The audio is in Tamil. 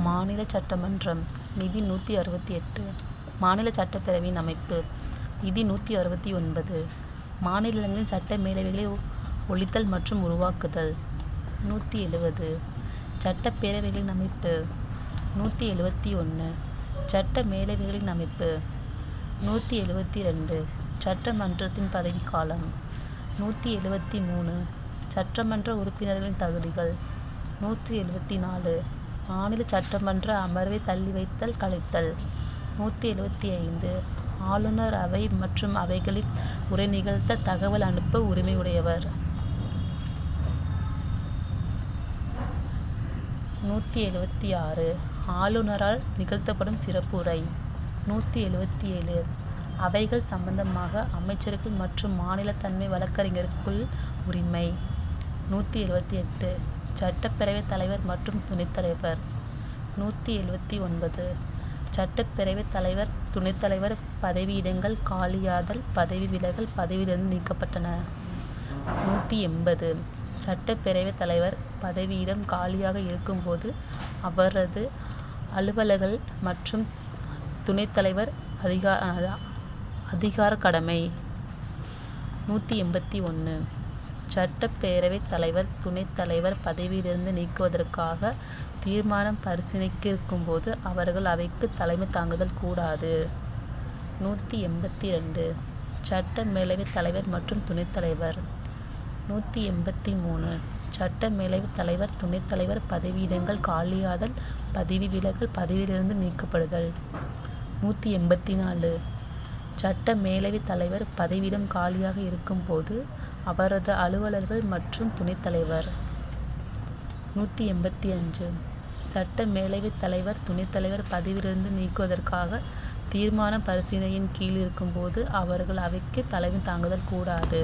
மாநில சட்டமன்றம் விதி 168. மாநில சட்டப்பேரவையின் அமைப்பு விதி 169. மாநிலங்களின் சட்ட மேலவைகளை ஒழித்தல் மற்றும் உருவாக்குதல். 170. சட்டப்பேரவைகளின் அமைப்பு. 171. சட்ட மேலவைகளின் அமைப்பு. 172. சட்டமன்றத்தின் பதவிக்காலம். 173. சட்டமன்ற உறுப்பினர்களின் தகுதிகள். 174. மாநில சட்டமன்ற அமர்வை தள்ளி வைத்தல் கலைத்தல். 175. ஆளுநர் அவை மற்றும் அவைகளில் உரை நிகழ்த்த தகவல் அனுப்ப உரிமையுடையவர். 176. ஆளுநரால் நிகழ்த்தப்படும் சிறப்பு உரை. 177. அவைகள் சம்பந்தமாக அமைச்சர்கள் மற்றும் மாநில தலைமை வழக்கறிஞருக்குள் உரிமை. 178. சட்டப்பேரவைத் தலைவர் மற்றும் துணைத்தலைவர். 179. சட்டப்பேரவைத் தலைவர் துணைத்தலைவர் பதவியிடங்கள் காலியாதல் பதவி விலகல் பதவியிலிருந்து நீக்கப்பட்டன. 180. சட்டப்பேரவைத் தலைவர் பதவியிடம் காலியாக இருக்கும்போது அவரது அலுவலர்கள் மற்றும் துணைத்தலைவர் அதிகார கடமை. 181. சட்டப்பேரவைத் தலைவர் துணைத்தலைவர் பதவியிலிருந்து நீக்குவதற்காக தீர்மானம் பரிசீலனைக்கு இருக்கும்போது அவர்கள் அவைக்கு தலைமை தாங்குதல் கூடாது. 182. சட்ட மேலவைத் தலைவர் மற்றும் துணைத்தலைவர். 183. சட்ட மேலவைத் தலைவர் துணைத்தலைவர் பதவியிடங்கள் காலியாதல் பதவி விலகல் பதவியிலிருந்து நீக்கப்படுதல். 184. சட்ட மேலவைத் தலைவர் பதவியிடம் காலியாக இருக்கும்போது அவரது அலுவலர்கள் மற்றும் துணைத்தலைவர். 185. சட்ட மேலவைத் தலைவர் துணைத்தலைவர் பதவியிலிருந்து நீக்குவதற்காக தீர்மானம் பரிசீலனையின் கீழ் இருக்கும்போது அவர்கள் அவைக்கு தலைமை தாங்குதல் கூடாது.